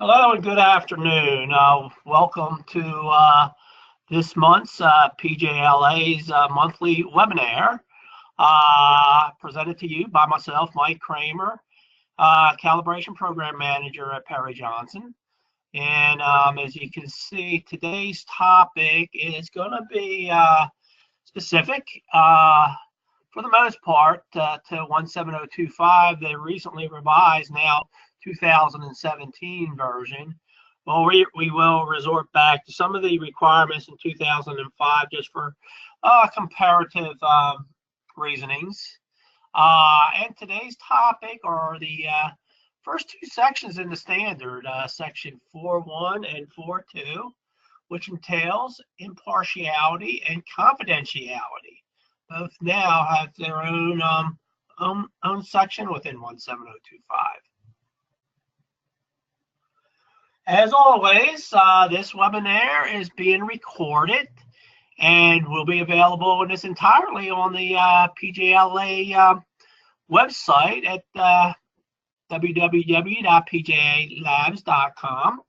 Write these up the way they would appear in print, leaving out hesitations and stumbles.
Hello and good afternoon. Welcome to this month's PJLA's monthly webinar, presented to you by myself, Mike Kramer, Calibration Program Manager at Perry Johnson. And as you can see, today's topic is going to be specific, for the most part, to 17025, the recently revised now 2017 version. Well, we will resort back to some of the requirements in 2005 just for comparative reasonings. And today's topic are the first two sections in the standard, section 4.1 and 4.2, which entails impartiality and confidentiality. Both now have their own section within 17025. As always, this webinar is being recorded and will be available in its entirely on the PJLA website at www.pjalabs.com.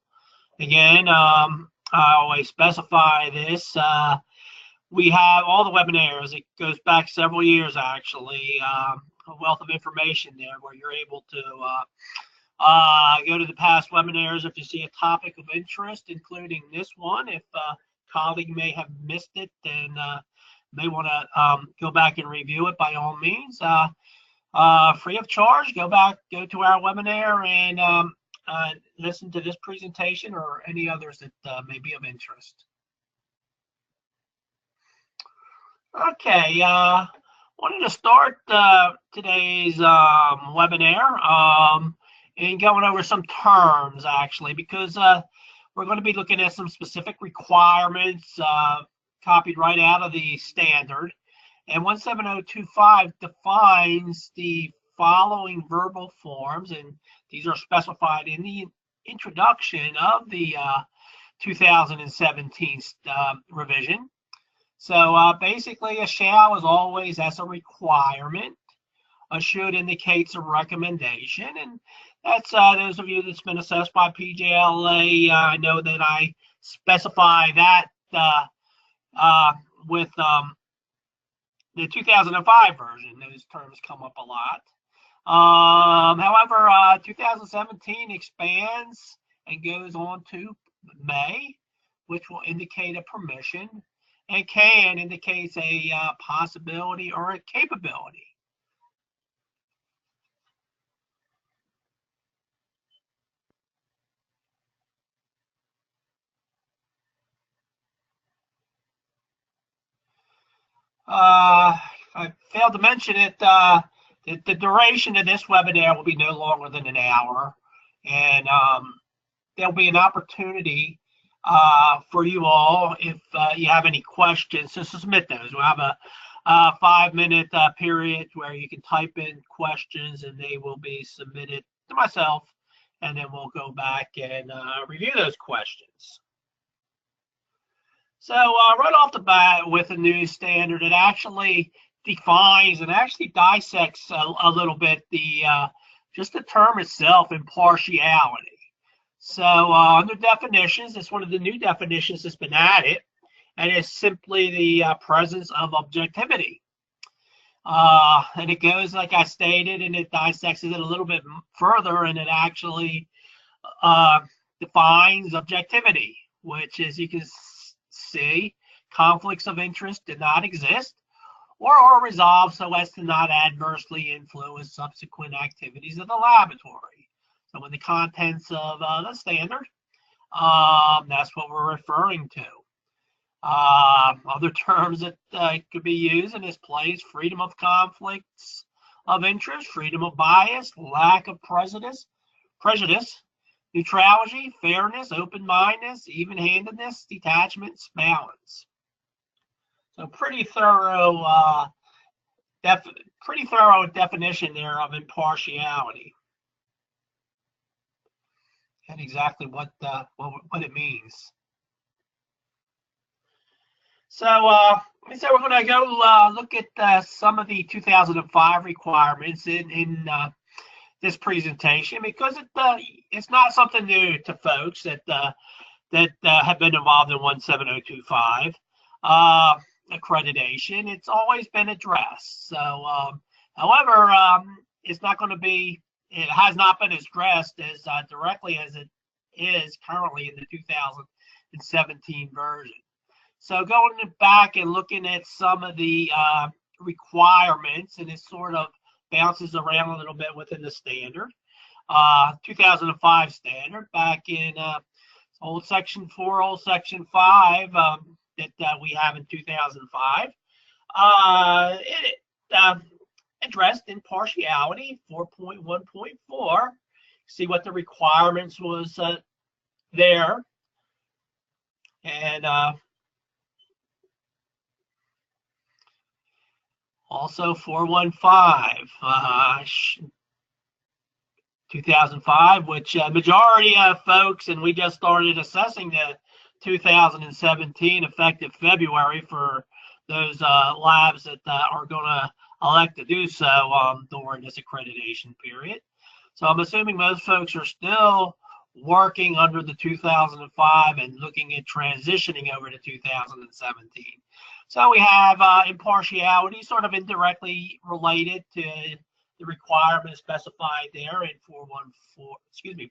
Again, I always specify this. We have all the webinars. It goes back several years, actually. A wealth of information there where you're able to go to the past webinars if you see a topic of interest, including this one. If a colleague may have missed it and may want to go back and review it, by all means, free of charge, go to our webinar and listen to this presentation or any others that may be of interest. Okay, wanted to start today's webinar and going over some terms, actually, because we're going to be looking at some specific requirements copied right out of the standard. And 17025 defines the following verbal forms, and these are specified in the introduction of the 2017 revision. So basically, a shall is always as a requirement. A should indicates a recommendation, and that's those of you that's been assessed by PJLA. I know that I specify that with the 2005 version. Those terms come up a lot. However, 2017 expands and goes on to may, which will indicate a permission, and can indicates a possibility or a capability. I failed to mention it. The duration of this webinar will be no longer than an hour, and there'll be an opportunity for you all, if you have any questions, to submit those. We'll have a 5-minute period where you can type in questions, and they will be submitted to myself, and then we'll go back and review those questions. So right off the bat with a new standard, it actually defines and actually dissects a little bit the just the term itself, impartiality. So under definitions, it's one of the new definitions that's been added, and it's simply the presence of objectivity. And it goes, like I stated, and it dissects it a little bit further, and it actually defines objectivity, which, as you can see, conflicts of interest did not exist or are resolved so as to not adversely influence subsequent activities of the laboratory. So in the contents of the standard, that's what we're referring to. Other terms that could be used in this place: freedom of conflicts of interest, freedom of bias, lack of prejudice, neutrality, fairness, open-mindedness, even-handedness, detachment, balance. So pretty thorough definition there of impartiality and exactly what it means. So we're going to go look at some of the 2005 requirements in this presentation because it's not something new to folks that have been involved in 17025 accreditation. It's always been addressed. So, however, it's not going to be. It has not been addressed as directly as it is currently in the 2017 version. So going back and looking at some of the requirements, and it sort of bounces around a little bit within the standard. 2005 standard back in old section 4, old section 5 that we have in 2005. It addressed impartiality 4.1.4. See what the requirements was there. And also 415, 2005, which majority of folks, and we just started assessing the 2017 effective February for those labs that are going to elect to do so during this accreditation period. So I'm assuming most folks are still working under the 2005 and looking at transitioning over to 2017. So we have impartiality sort of indirectly related to the requirement specified there in 415,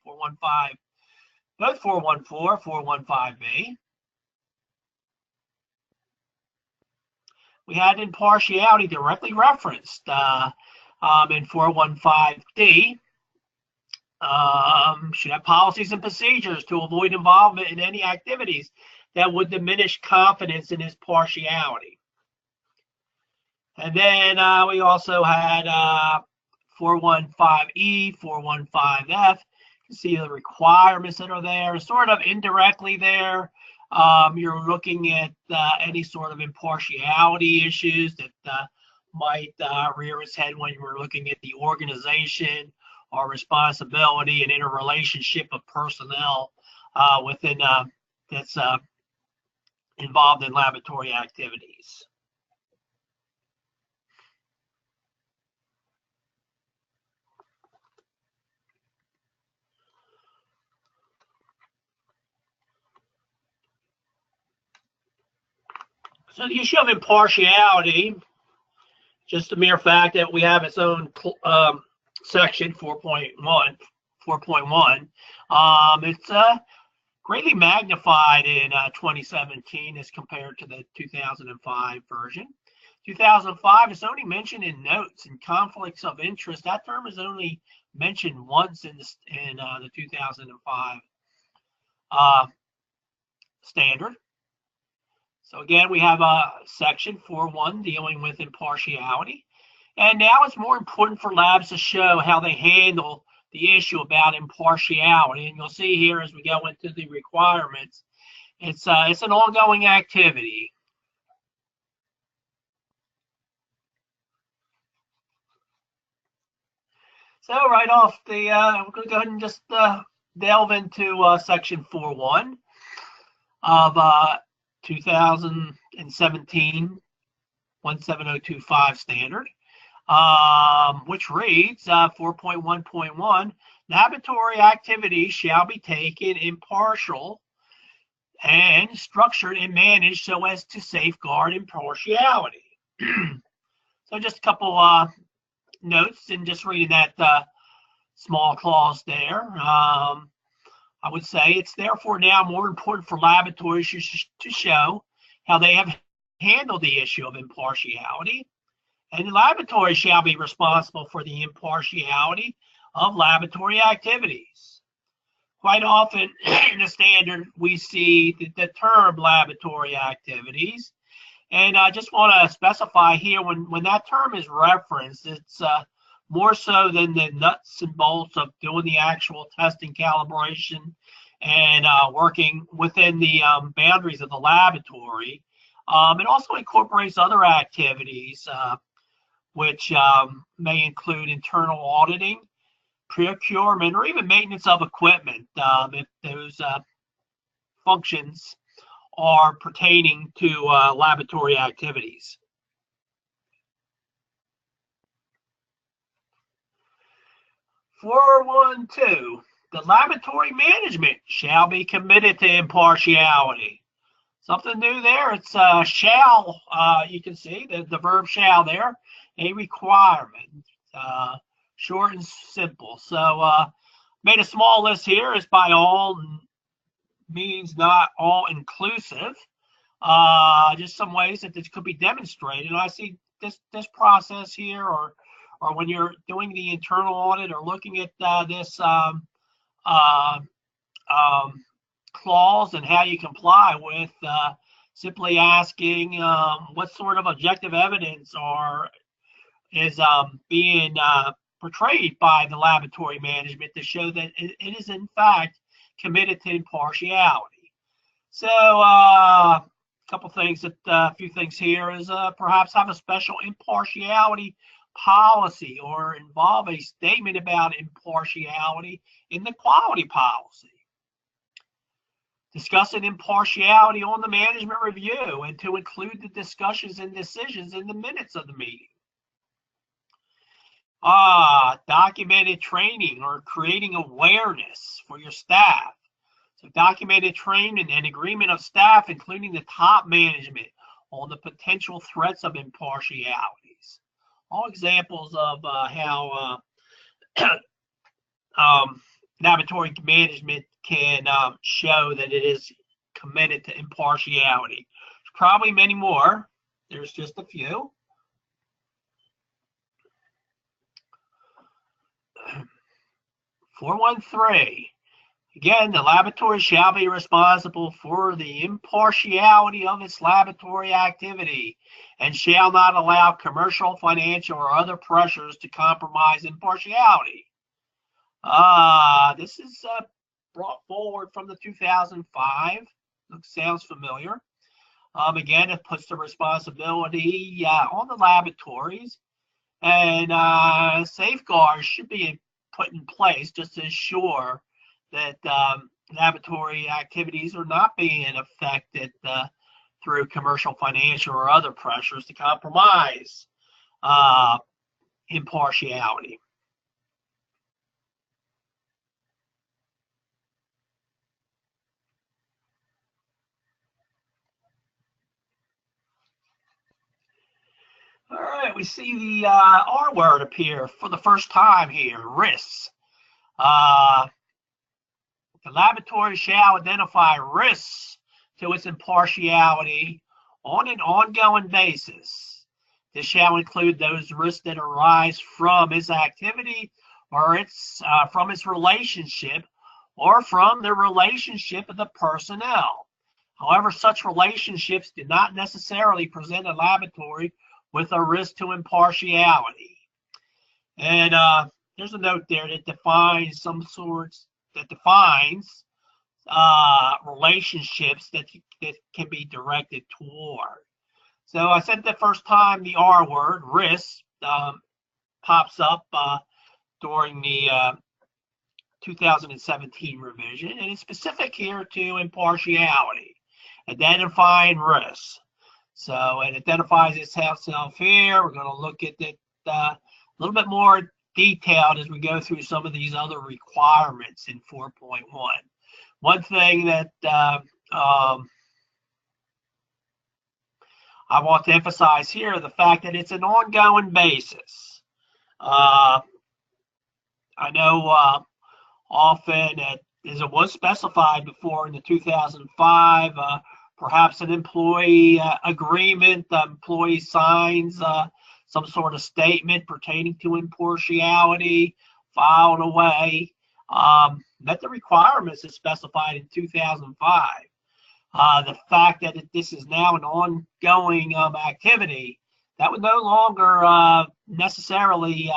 both 414, 415B. We had impartiality directly referenced in 415D. Should have policies and procedures to avoid involvement in any activities that would diminish confidence in his partiality. And then we also had 415E, 415F. You can see the requirements that are there, sort of indirectly there. You're looking at any sort of impartiality issues that might rear its head when you're looking at the organization or responsibility and interrelationship of personnel within that's involved in laboratory activities. So the issue of impartiality, just the mere fact that we have its own section 4.1, it's greatly magnified in 2017 as compared to the 2005 version. 2005 is only mentioned in notes and conflicts of interest. That term is only mentioned once in the 2005 standard. So again, we have a section 4.1 dealing with impartiality. And now it's more important for labs to show how they handle the issue about impartiality. And you'll see here as we go into the requirements, it's an ongoing activity. So right off the, we're going to go ahead and just delve into section 4.1 of 2017 17025 standard, which reads 4.1.1, laboratory activities shall be taken impartial and structured and managed so as to safeguard impartiality. So just a couple notes and just reading that small clause there. I would say it's therefore now more important for laboratories to show how they have handled the issue of impartiality, and the laboratory shall be responsible for the impartiality of laboratory activities. Quite often in the standard, we see the term laboratory activities, and I just want to specify here when that term is referenced, it's more so than the nuts and bolts of doing the actual testing, calibration, and working within the boundaries of the laboratory. It also incorporates other activities, which may include internal auditing, procurement, or even maintenance of equipment, if those functions are pertaining to laboratory activities. 412. The laboratory management shall be committed to impartiality. Something new there. It's shall. You can see the verb shall there. A requirement. Short and simple. So made a small list here. It's by all means not all inclusive. Just some ways that this could be demonstrated. I see this process here, or when you're doing the internal audit or looking at this clause and how you comply with, simply asking what sort of objective evidence is being portrayed by the laboratory management to show that it is in fact committed to impartiality. So a couple things a few things here is perhaps have a special impartiality policy or involve a statement about impartiality in the quality policy. Discussing impartiality on the management review and to include the discussions and decisions in the minutes of the meeting. Documented training or creating awareness for your staff. So documented training and agreement of staff, including the top management, on the potential threats of impartialities. All examples of how laboratory management can show that it is committed to impartiality. There's probably many more. There's just a few. (413). Again, the laboratory shall be responsible for the impartiality of its laboratory activity and shall not allow commercial, financial, or other pressures to compromise impartiality. This is brought forward from the 2005. Sounds familiar. Again, it puts the responsibility on the laboratories, and safeguards should be put in place just to ensure that laboratory activities are not being affected through commercial, financial, or other pressures to compromise impartiality. All right, we see the R word appear for the first time here, risks. The laboratory shall identify risks to its impartiality on an ongoing basis. This shall include those risks that arise from its activity or from its relationship or from the relationship of the personnel. However, such relationships do not necessarily present a laboratory with a risk to impartiality. And there's a note there that defines relationships that can be directed toward. So I said the first time the R word, risk, pops up during the 2017 revision, and it's specific here to impartiality, identifying risks. So it identifies itself here. We're going to look at it a little bit more detailed as we go through some of these other requirements in 4.1. One thing that I want to emphasize here, the fact that it's an ongoing basis. I know often, as it was specified before in the 2005, perhaps an employee agreement, the employee signs some sort of statement pertaining to impartiality, filed away. Met the requirements as specified in 2005. The fact that this is now an ongoing activity, that would no longer necessarily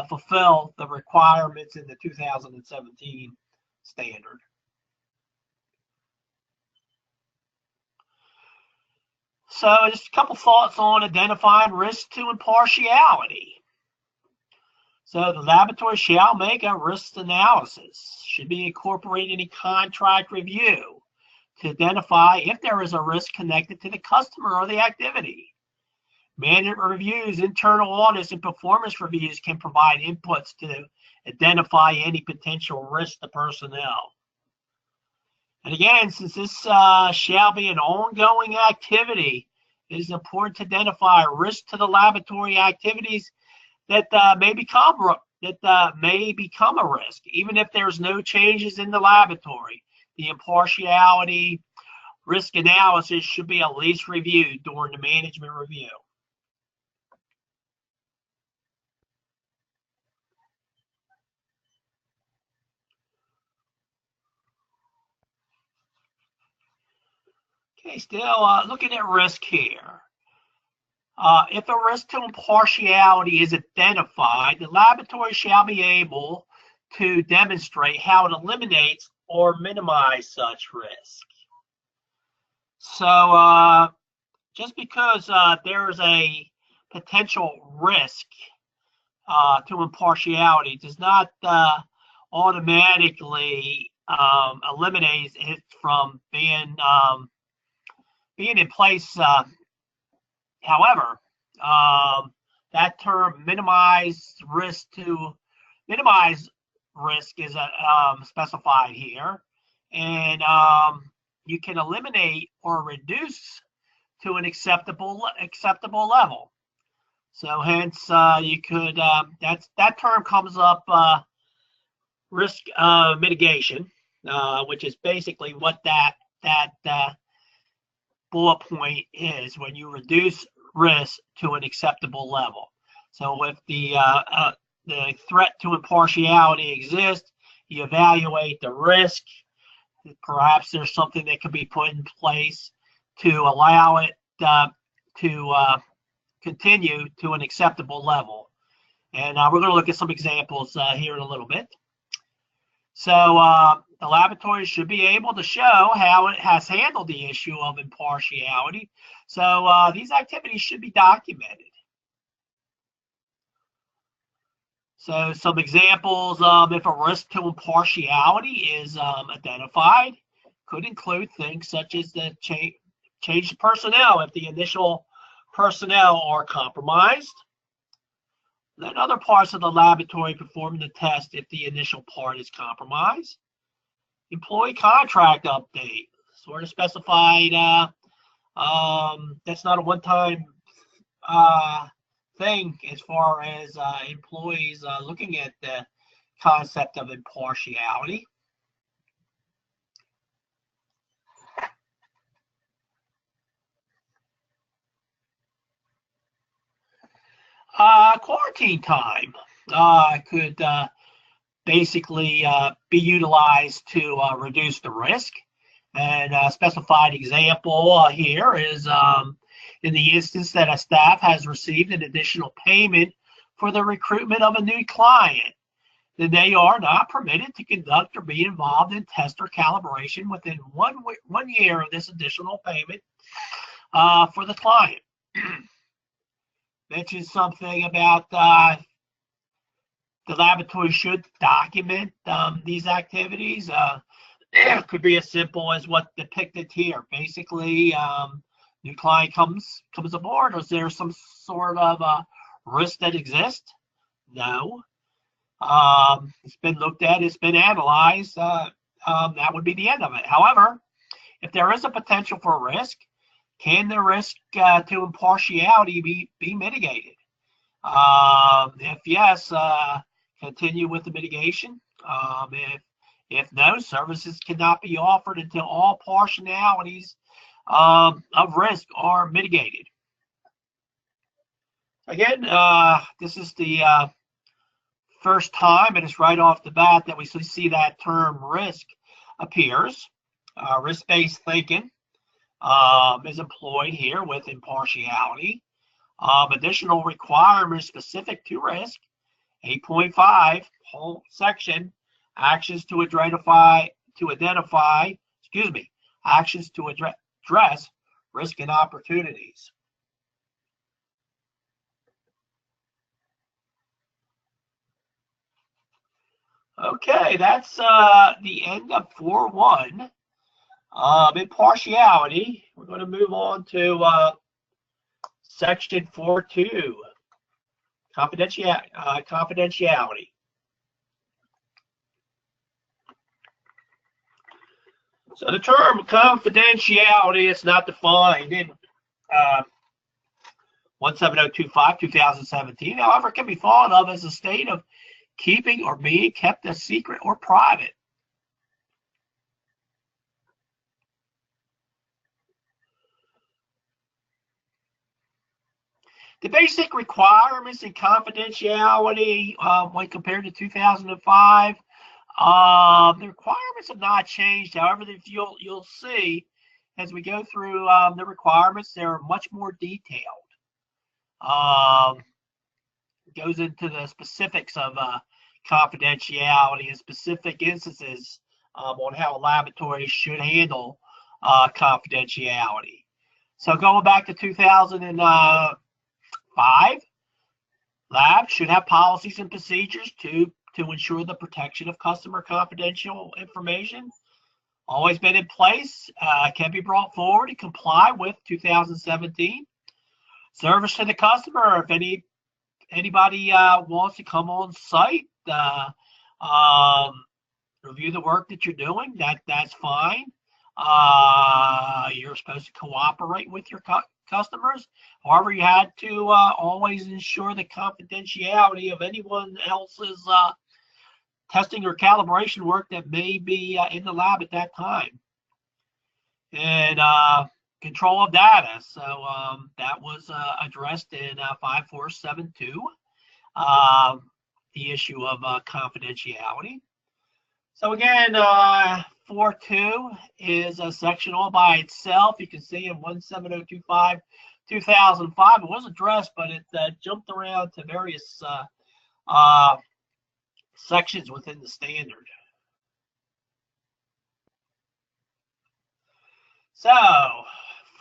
fulfill the requirements in the 2017 standard. So just a couple thoughts on identifying risk to impartiality. So the laboratory shall make a risk analysis, should be incorporated in contract review to identify if there is a risk connected to the customer or the activity. Management reviews, internal audits, and performance reviews can provide inputs to identify any potential risk to personnel. And again, since this shall be an ongoing activity, it is important to identify risk to the laboratory activities that may become a risk, even if there's no changes in the laboratory. The impartiality risk analysis should be at least reviewed during the management review. Okay, still looking at risk here. If a risk to impartiality is identified, the laboratory shall be able to demonstrate how it eliminates or minimizes such risk. So just because there's a potential risk to impartiality does not automatically eliminate it from being in place. However, that term minimize risk is specified here, and you can eliminate or reduce to an acceptable level. So hence you could that term comes up risk mitigation, which is basically what that bullet point is, when you reduce risk to an acceptable level. So if the threat to impartiality exists, you evaluate the risk. Perhaps there's something that could be put in place to allow it to continue to an acceptable level. And we're going to look at some examples here in a little bit. So the laboratory should be able to show how it has handled the issue of impartiality. So these activities should be documented. So some examples of if a risk to impartiality is identified could include things such as the change of personnel if the initial personnel are compromised. Let other parts of the laboratory perform the test if the initial part is compromised. Employee contract update, sort of specified. That's not a one-time thing as far as employees looking at the concept of impartiality. Quarantine time could basically be utilized to reduce the risk. And a specified example here is in the instance that a staff has received an additional payment for the recruitment of a new client, then they are not permitted to conduct or be involved in test or calibration within 1 year of this additional payment for the client. Mentioned something about the laboratory should document these activities. It could be as simple as what depicted here. Basically, new client comes aboard. Is there some sort of risk that exists? No. It's been looked at. It's been analyzed. That would be the end of it. However, if there is a potential for risk, can the risk to impartiality be mitigated? If yes, continue with the mitigation. If no, services cannot be offered until all partialities of risk are mitigated. Again, this is the first time, and it's right off the bat that we see that term risk appears. Risk-based thinking is employed here with impartiality. Additional requirements specific to risk, 8.5, whole section, actions to identify, actions to address risk and opportunities. Okay, that's the end of 4.1. Impartiality. We're going to move on to Section 4.2, confidentiality. So the term confidentiality is not defined in 17025, 2017. However, it can be thought of as a state of keeping or being kept a secret or private. The basic requirements in confidentiality, when compared to 2005, the requirements have not changed. However, if you'll see as we go through the requirements, they're much more detailed. Goes into the specifics of confidentiality and specific instances on how a laboratory should handle confidentiality. So going back to 2005, labs should have policies and procedures to ensure the protection of customer confidential information. Always been in place, can be brought forward to comply with 2017. Service to the customer, if anybody wants to come on site, review the work that you're doing, that's fine. You're supposed to cooperate with your customers. However, you had to always ensure the confidentiality of anyone else's testing or calibration work that may be in the lab at that time. And control of data. So that was addressed in 5472, the issue of confidentiality. So again, 4.2 is a section all by itself. You can see in 17025, 2005, it was addressed, but it jumped around to various sections within the standard. So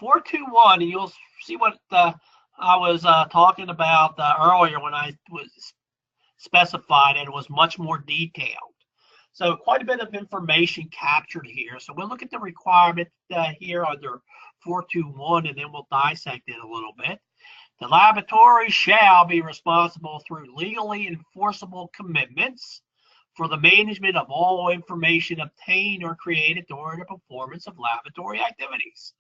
4.2.1, and you'll see what I was talking about earlier when I was specified, and it was much more detailed. So quite a bit of information captured here. So we'll look at the requirement here under 4.2.1, and then we'll dissect it a little bit. The laboratory shall be responsible through legally enforceable commitments for the management of all information obtained or created during the performance of laboratory activities.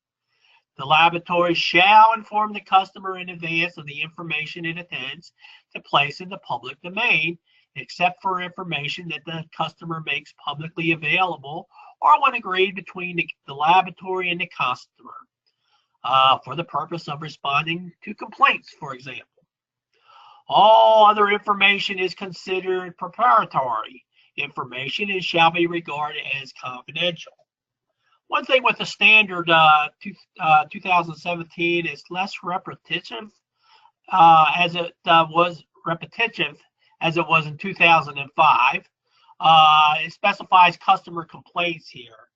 The laboratory shall inform the customer in advance of the information it intends to place in the public domain, except for information that the customer makes publicly available or when agreed between the laboratory and the customer for the purpose of responding to complaints, for example. All other information is considered proprietary information and shall be regarded as confidential. One thing with the standard 2017 is less repetitive as it was in 2005. It specifies customer complaints here.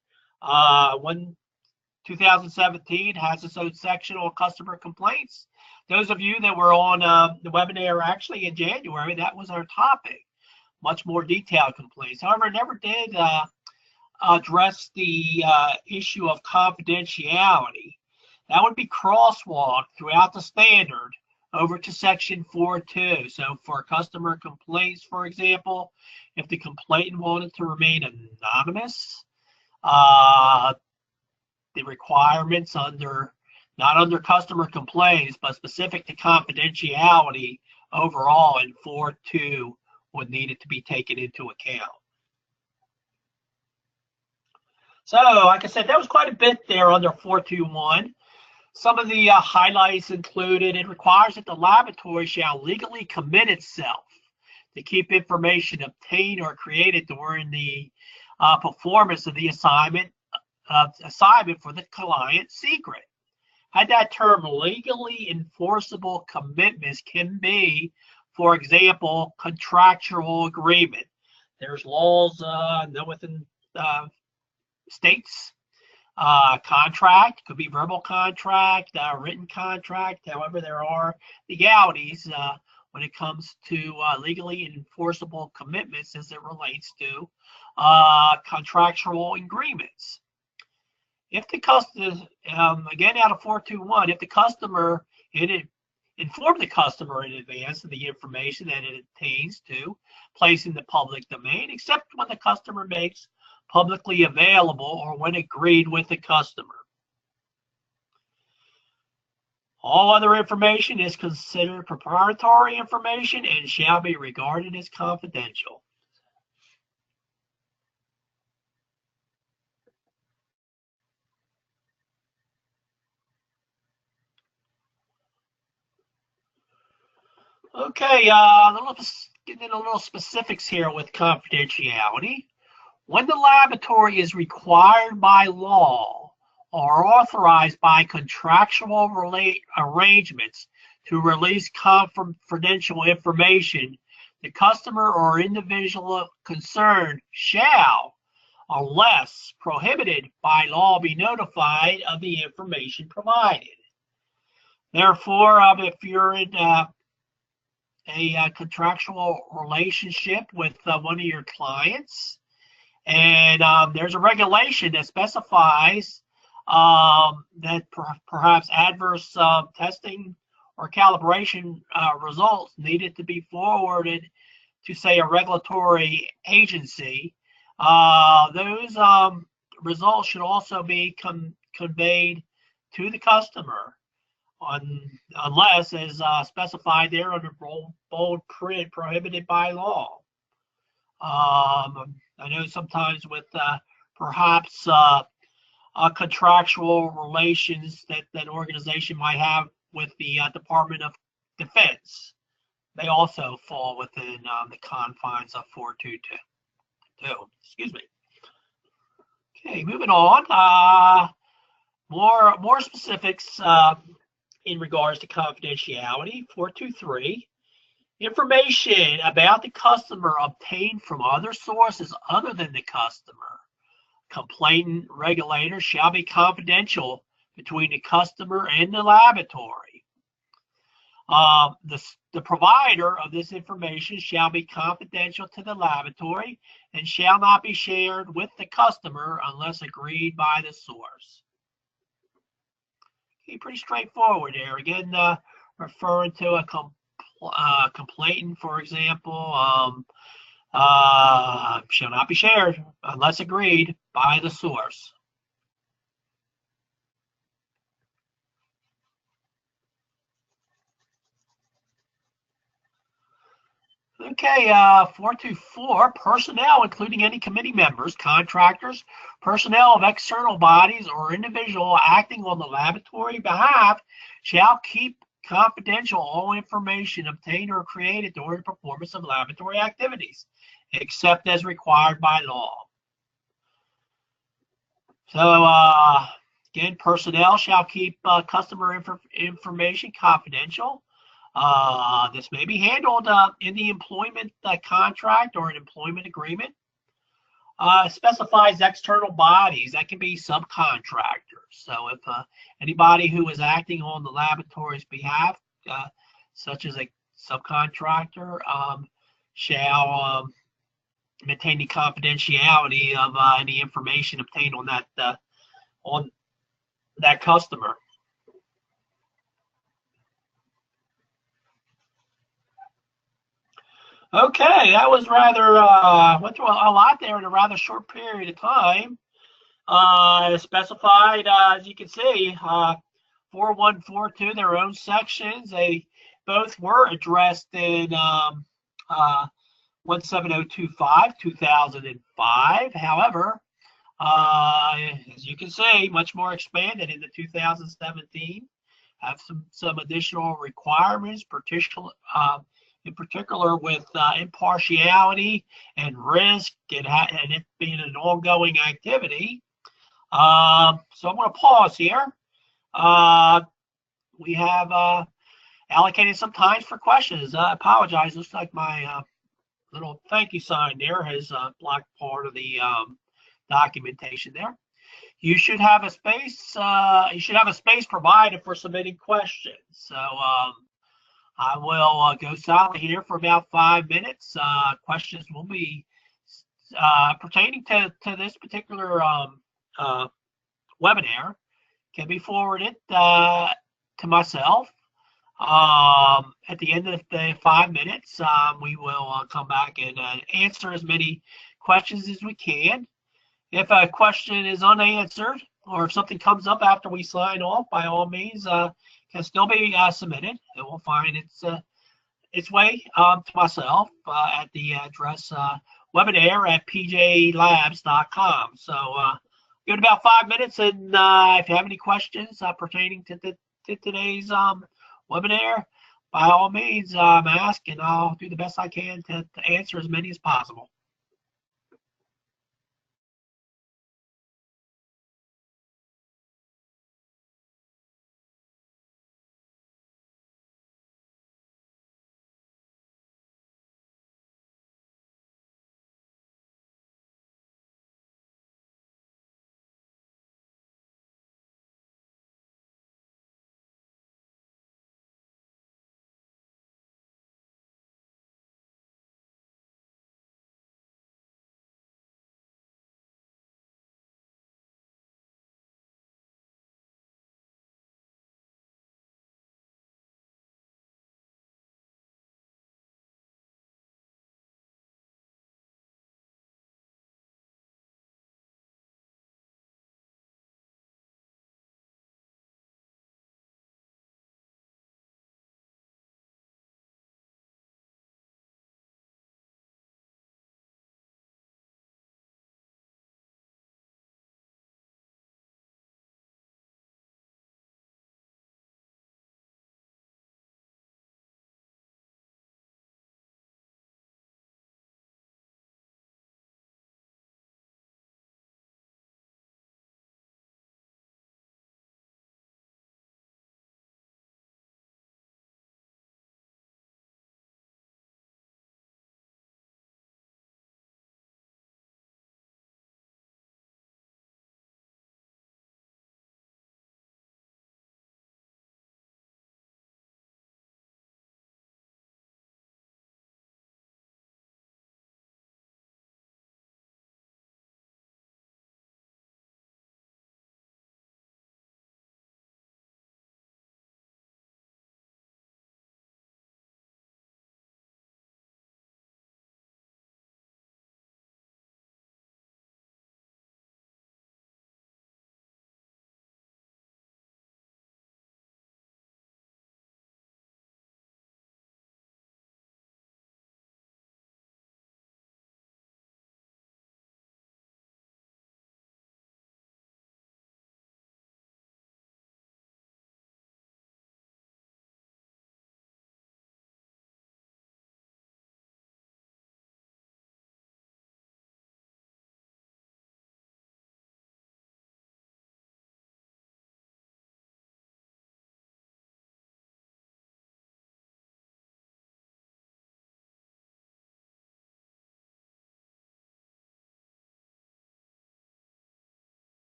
2017 has its own section on customer complaints. Those of you that were on the webinar actually in January, that was our topic. Much more detailed complaints. However, it never did address the issue of confidentiality. That would be crosswalked throughout the standard over to section 4.2. So for customer complaints, for example, if the complainant wanted to remain anonymous, the requirements not under customer complaints, but specific to confidentiality overall in 4.2 would need it to be taken into account. So, like I said, that was quite a bit there under 4.2.1. Some of the highlights included: it requires that the laboratory shall legally commit itself to keep information obtained or created during the performance of the assignment for the client secret. Had that term, legally enforceable commitments can be, for example, contractual agreement. There's laws within states. Contract could be verbal contract, written contract. However, there are legalities when it comes to legally enforceable commitments as it relates to contractual agreements. If the customer, again out of 4.2.1, if the customer in inform the customer in advance of the information that it obtains to place in the public domain, except when the customer makes publicly available or when agreed with the customer. All other information is considered proprietary information and shall be regarded as confidential. Okay, getting into a little specifics here with confidentiality. When the laboratory is required by law or authorized by contractual arrangements to release confidential information, the customer or individual concerned shall, unless prohibited by law, be notified of the information provided. Therefore, if you're in a contractual relationship with one of your clients, and there's a regulation that specifies that perhaps adverse testing or calibration results needed to be forwarded to, say, a regulatory agency, those results should also be conveyed to the customer, unless, as specified there under bold print, prohibited by law. I know sometimes with perhaps contractual relations that an organization might have with the Department of Defense, they also fall within the confines of 422. Excuse me. Okay, moving on. More specifics in regards to confidentiality. 423. Information about the customer obtained from other sources other than the customer, complainant, regulator shall be confidential between the customer and the laboratory. The provider of this information shall be confidential to the laboratory and shall not be shared with the customer unless agreed by the source. Okay, pretty straightforward there. Again, referring to a complainant, for example, shall not be shared unless agreed by the source. Okay, 424, personnel, including any committee members, contractors, personnel of external bodies, or individual acting on the laboratory behalf, shall keep confidential all information obtained or created during the performance of laboratory activities, except as required by law. So, again, personnel shall keep customer information confidential. This may be handled in the employment contract or an employment agreement. Specifies external bodies. That can be subcontractors. So if anybody who is acting on the laboratory's behalf, such as a subcontractor, shall maintain the confidentiality of any information obtained on that customer. Okay, that was rather, went through a lot there in a rather short period of time. Specified, as you can see, 4142, their own sections. They both were addressed in 17025, 2005. However, as you can see, much more expanded into 2017. Have some additional requirements, in particular with impartiality and risk and it being an ongoing activity. So I'm going to pause here. We have allocated some time for questions. I apologize. Looks like my little thank you sign there has blocked part of the documentation there. You should have a space. You should have a space provided for submitting questions. So I will go silent here for about 5 minutes. Questions will be pertaining to this particular webinar can be forwarded to myself. At the end of the 5 minutes, we will come back and answer as many questions as we can. If a question is unanswered or if something comes up after we sign off, by all means, can still be submitted. It will find its way to myself at the address webinar@pjlabs.com. So give it about 5 minutes, and if you have any questions pertaining to today's webinar, by all means, ask, and I'll do the best I can to answer as many as possible.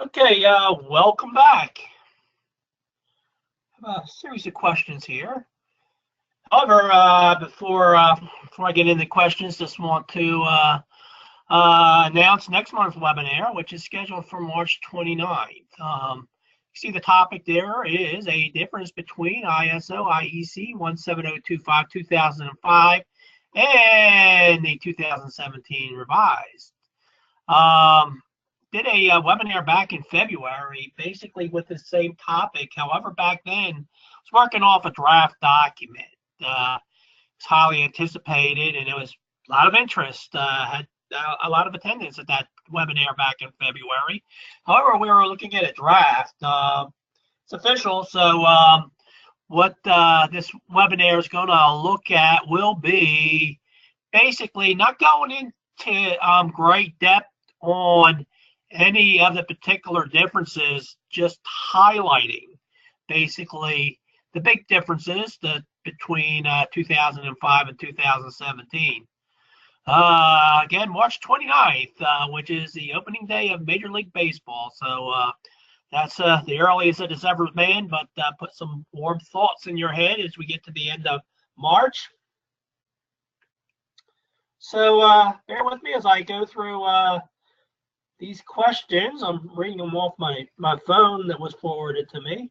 Okay, welcome back. I have a series of questions here. However, before I get into questions, just want to announce next month's webinar, which is scheduled for March 29th. You see the topic there is a difference between ISO IEC 17025-2005 and the 2017 revised. Did a webinar back in February, basically with the same topic. However, back then, I was working off a draft document. It's highly anticipated, and it was a lot of interest. Had a lot of attendance at that webinar back in February. However, we were looking at a draft. It's official, so what this webinar is going to look at will be basically not going into great depth on any of the particular differences, just highlighting basically the big differences between 2005 and 2017. Again, March 29th, which is the opening day of Major League Baseball. So that's the earliest it has ever been, but put some warm thoughts in your head as we get to the end of March. So bear with me as I go through these questions. I'm reading them off my phone that was forwarded to me.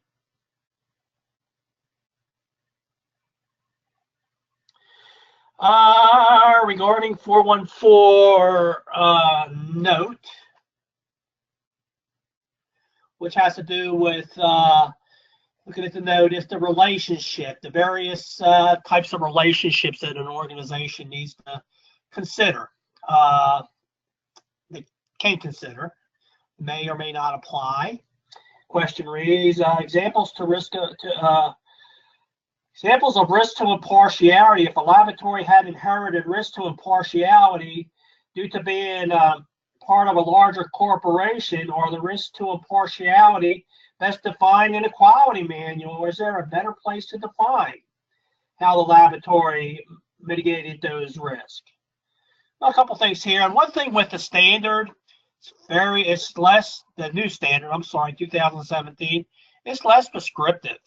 Regarding 414 note, which has to do with looking at the note, is the relationship, the various types of relationships that an organization needs to consider. They can consider, may or may not apply. Question reads, examples of risk to impartiality. If a laboratory had inherited risk to impartiality due to being part of a larger corporation, or the risk to impartiality best defined in a quality manual, or is there a better place to define how the laboratory mitigated those risks? A couple things here. And one thing with the standard, it's less, the new standard, 2017, it's less prescriptive.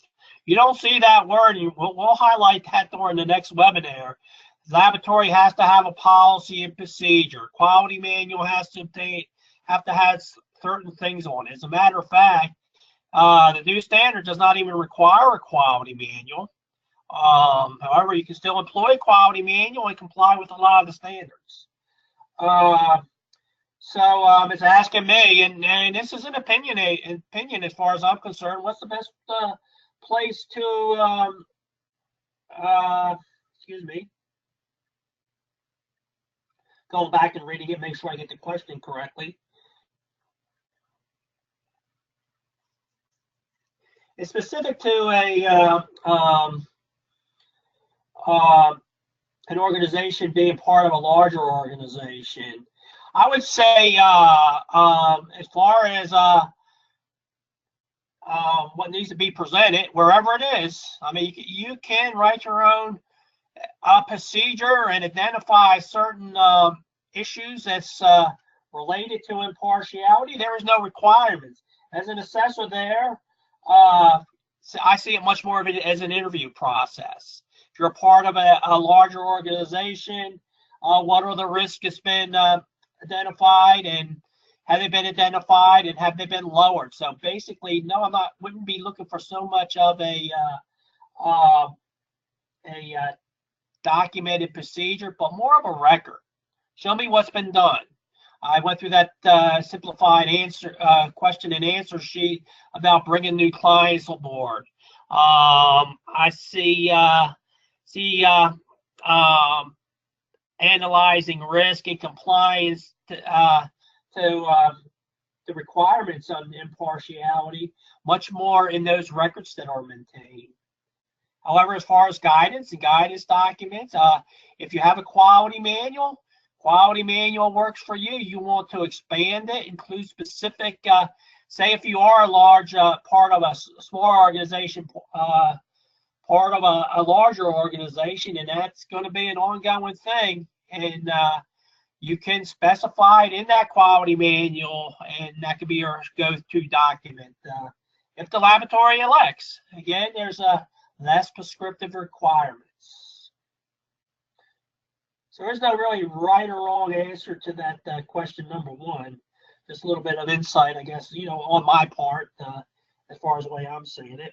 You don't see that word. We'll highlight that during the next webinar. The laboratory has to have a policy and procedure. Quality manual has to have certain things on it. As a matter of fact, the new standard does not even require a quality manual. However, you can still employ a quality manual and comply with a lot of the standards. So it's asking me, and this is an opinion as far as I'm concerned. What's the best place to excuse me, going back and reading it, make sure I get the question correctly. It's specific to an organization being part of a larger organization. I would say as far as what needs to be presented, wherever it is, I mean, you can write your own procedure and identify certain issues that's related to impartiality. There is no requirements. As an assessor there, so I see it much more of it as an interview process. If you're a part of a larger organization, what are the risks that's been identified, and have they been identified, and have they been lowered? So basically, no, wouldn't be looking for so much of a documented procedure, but more of a record. Show me what's been done. I went through that simplified question and answer sheet about bringing new clients on board. I see analyzing risk and compliance to the requirements on impartiality, much more in those records that are maintained. However, as far as guidance and guidance documents, if you have a quality manual works for you. You want to expand it, include specific, say if you are a large part of a small organization, part of a larger organization, and that's going to be an ongoing thing, and you can specify it in that quality manual, and that could be your go-to document. If the laboratory elects, again, there's a less prescriptive requirements. So there's no really right or wrong answer to that question number one. Just a little bit of insight, I guess, on my part, as far as the way I'm seeing it.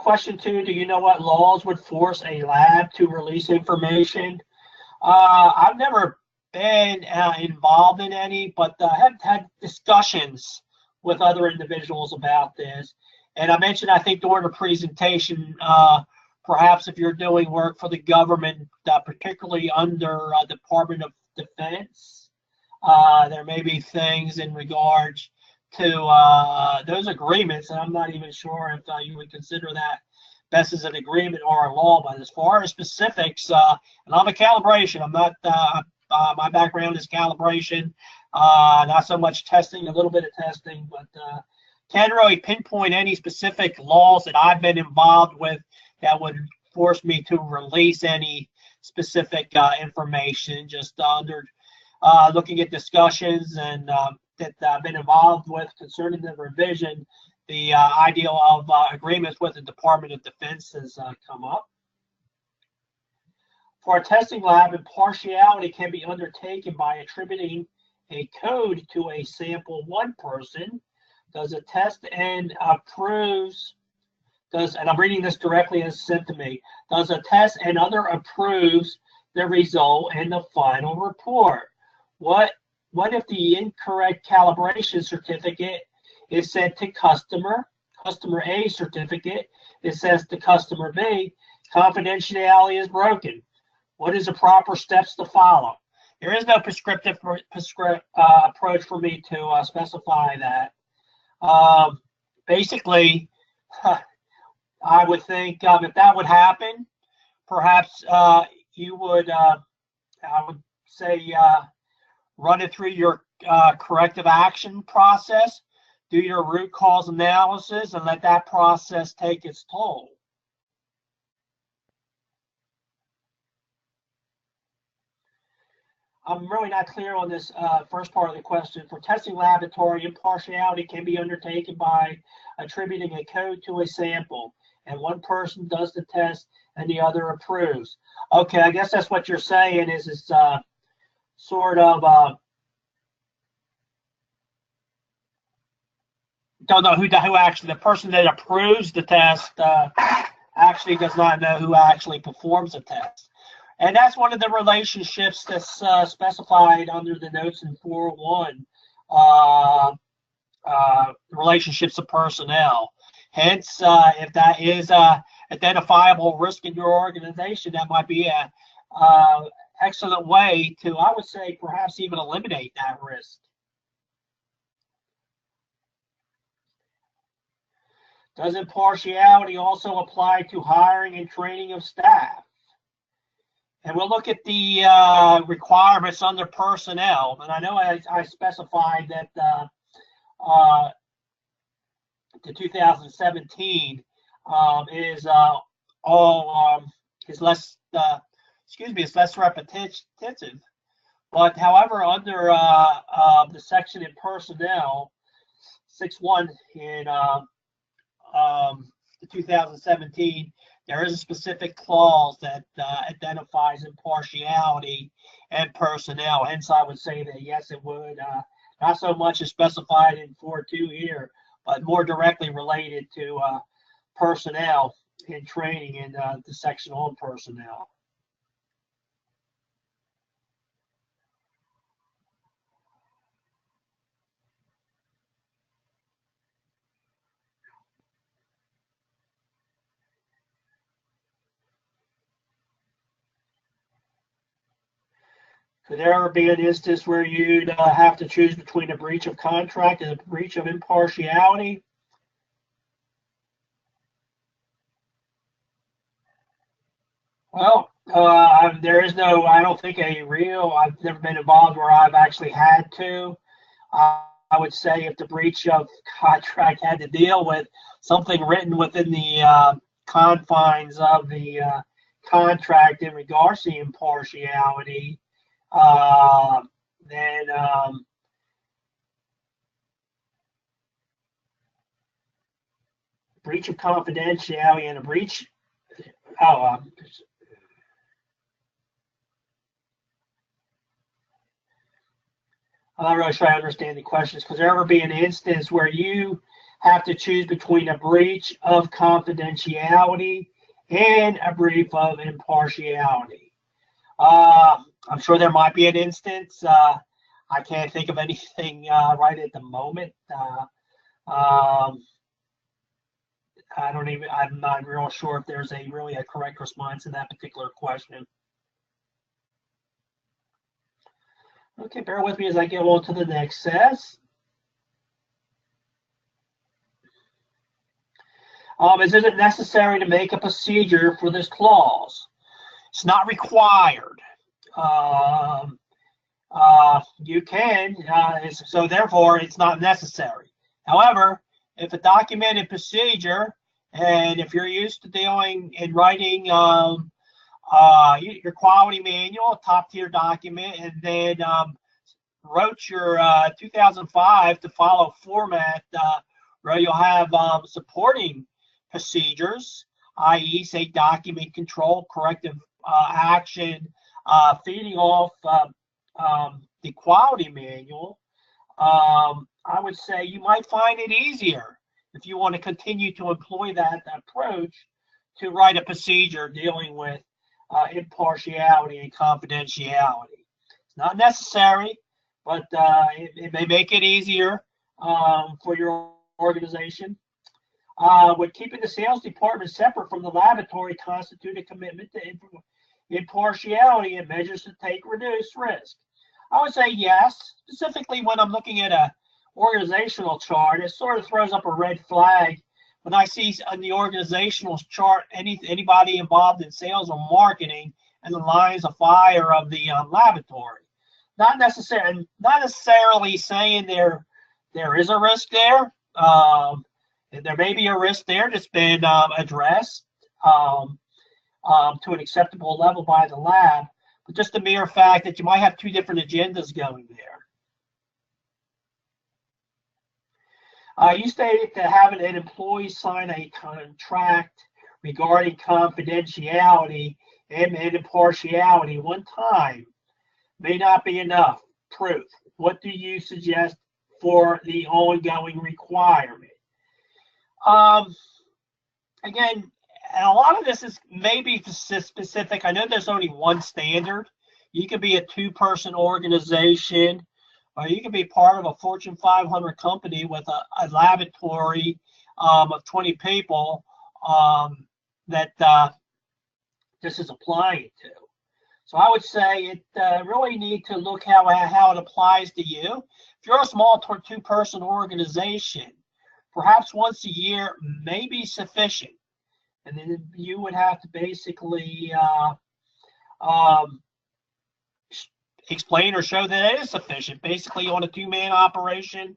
Question two, do you know what laws would force a lab to release information? I've never been involved in any, but have had discussions with other individuals about this. And I mentioned, I think during the presentation, perhaps if you're doing work for the government, particularly under Department of Defense, there may be things in regards to those agreements, and I'm not even sure if you would consider that best as an agreement or a law. But as far as specifics, and I'm a calibration. I'm not. My background is calibration, not so much testing. A little bit of testing, but can't really pinpoint any specific laws that I've been involved with that would force me to release any specific information. Just under looking at discussions and that I've been involved with concerning the revision, the idea of agreements with the Department of Defense has come up. For a testing lab, impartiality can be undertaken by attributing a code to a sample one person, does a test and approves, and I'm reading this directly as sent to me, does a test and other approves the result and the final report. What if the incorrect calibration certificate is sent to customer A certificate is sent to customer B, confidentiality is broken? What is the proper steps to follow? There is no prescriptive approach for me to specify that. Basically, I would think if that would happen, perhaps you would, I would say, run it through your corrective action process, do your root cause analysis, and let that process take its toll. I'm really not clear on this first part of the question. For testing laboratory, impartiality can be undertaken by attributing a code to a sample, and one person does the test and the other approves. Okay, I guess that's what you're saying is it's sort of don't know who actually, the person that approves the test actually does not know who actually performs the test. And that's one of the relationships that's specified under the notes in 401, relationships of personnel. Hence, if that is a identifiable risk in your organization, that might be a excellent way to, I would say, perhaps even eliminate that risk. Does impartiality also apply to hiring and training of staff? And we'll look at the requirements under personnel. And I know I specified that the 2017 is all is less it's less repetitive. But however, under the section in personnel 6.1 in the 2017, there is a specific clause that identifies impartiality and personnel. Hence, I would say that yes, it would. Not so much as specified in 4.2 here, but more directly related to personnel and training in the section on personnel. Could there ever be an instance where you'd have to choose between a breach of contract and a breach of impartiality? Well, there is no, I don't think I've never been involved where I've actually had to. I would say if the breach of contract had to deal with something written within the confines of the contract in regards to impartiality, then breach of confidentiality and a breach. Oh, I'm not really sure I understand the questions. Because there ever be an instance where you have to choose between a breach of confidentiality and a breach of impartiality? I'm sure there might be an instance. I can't think of anything right at the moment. I'm not real sure if there's really a correct response in that particular question. Okay, bear with me as I get on to the next says. Is it necessary to make a procedure for this clause? It's not required. You can, so therefore it's not necessary. However, if a documented procedure, and if you're used to dealing and writing your quality manual, top tier document, and then wrote your 2005 to follow format where you'll have supporting procedures, i.e., say document control, corrective action, feeding off the quality manual. I would say you might find it easier if you want to continue to employ that approach to write a procedure dealing with impartiality and confidentiality. It's not necessary, but it may make it easier for your organization. Would keeping the sales department separate from the laboratory constitute a commitment to impartiality and measures to take reduced risk? I would say yes. Specifically, when I'm looking at a organizational chart, it sort of throws up a red flag when I see on the organizational chart anybody involved in sales or marketing and the lines of fire of the laboratory. Not necessarily saying there is a risk there. There may be a risk there that's been addressed to an acceptable level by the lab, but just the mere fact that you might have two different agendas going there. You stated that having an employee sign a contract regarding confidentiality and impartiality one time may not be enough proof. What do you suggest for the ongoing requirement? Again, a lot of this is maybe specific. I know there's only one standard. You could be a two-person organization, or you can be part of a Fortune 500 company with a laboratory of 20 people that this is applying to. So I would say it really need to look how it applies to you. If you're a small two-person organization, perhaps once a year may be sufficient. And then you would have to basically explain or show that it is sufficient, basically on a two-man operation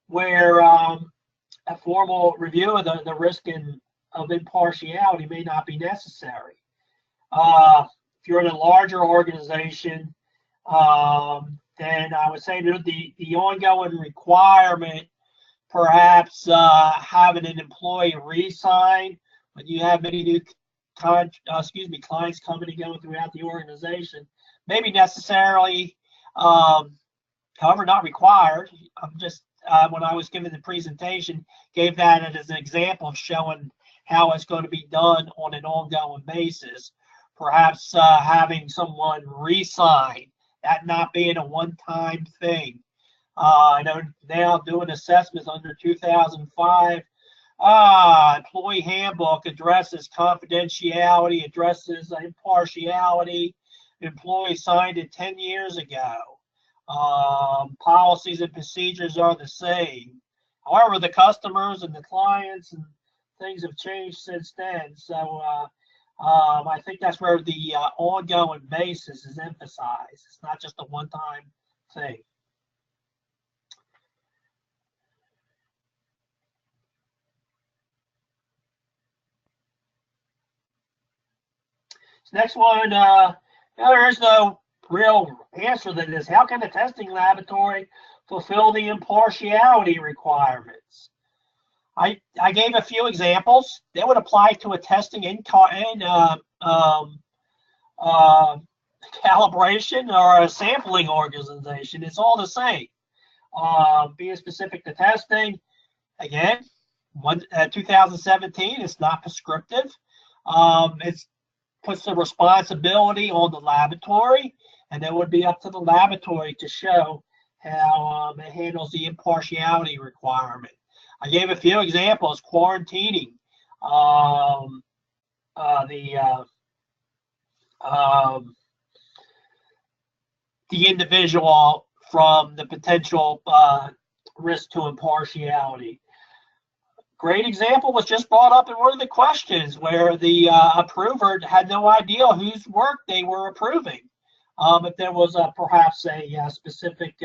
where a formal review of the risk of impartiality may not be necessary. If you're in a larger organization, then I would say the ongoing requirement, perhaps having an employee re-sign when you have many new clients coming and going throughout the organization, maybe necessarily, however, not required. I'm just when I was giving the presentation, gave that as an example of showing how it's going to be done on an ongoing basis. Perhaps having someone re-sign, that not being a one-time thing. I know now doing assessments under 2005. Employee handbook addresses confidentiality, addresses impartiality. Employee signed it 10 years ago. Policies and procedures are the same. However, the customers and the clients and things have changed since then. So I think that's where the ongoing basis is emphasized. It's not just a one-time thing. This next one, there is no real answer to this. How can a testing laboratory fulfill the impartiality requirements? I gave a few examples. They would apply to a testing in calibration or a sampling organization. It's all the same. Being specific to testing, again, 2017, it's not prescriptive. It puts the responsibility on the laboratory, and it would be up to the laboratory to show how it handles the impartiality requirement. I gave a few examples: quarantining, the individual from the potential risk to impartiality. Great example was just brought up in one of the questions where the approver had no idea whose work they were approving. If there was perhaps a specific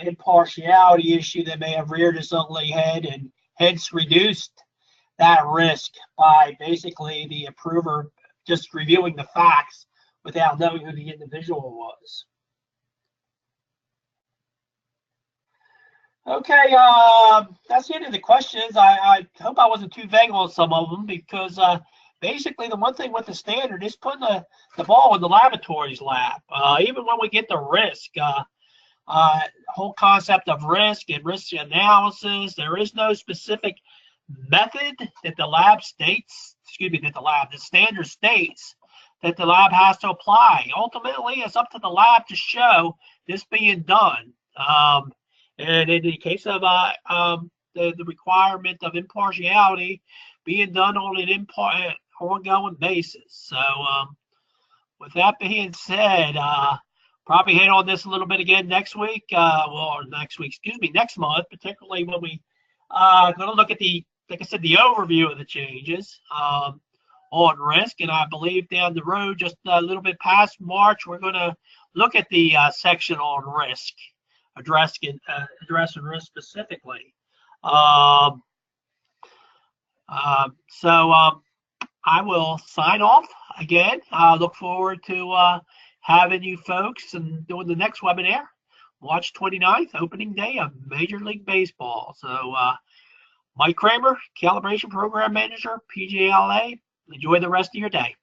impartiality issue that may have reared its ugly head and hence reduced that risk by basically the approver just reviewing the facts without knowing who the individual was. Okay, that's the end of the questions. I hope I wasn't too vague on some of them, because basically the one thing with the standard is putting the ball in the laboratory's lap. Even when we get the risk, whole concept of risk and risk analysis, there is no specific method that the lab states, the standard states that the lab has to apply. Ultimately, it's up to the lab to show this being done. And in the case of the requirement of impartiality being done on an ongoing basis. So with that being said, probably hit on this a little bit again next week. Next month, particularly when we going to look at like I said, the overview of the changes on risk. And I believe down the road, just a little bit past March, we're going to look at the section on risk, addressing risk specifically. I will sign off again. I look forward to having you folks and doing the next webinar, March 29th, opening day of Major League Baseball. So Mike Kramer, Calibration Program Manager, PGLA. Enjoy the rest of your day.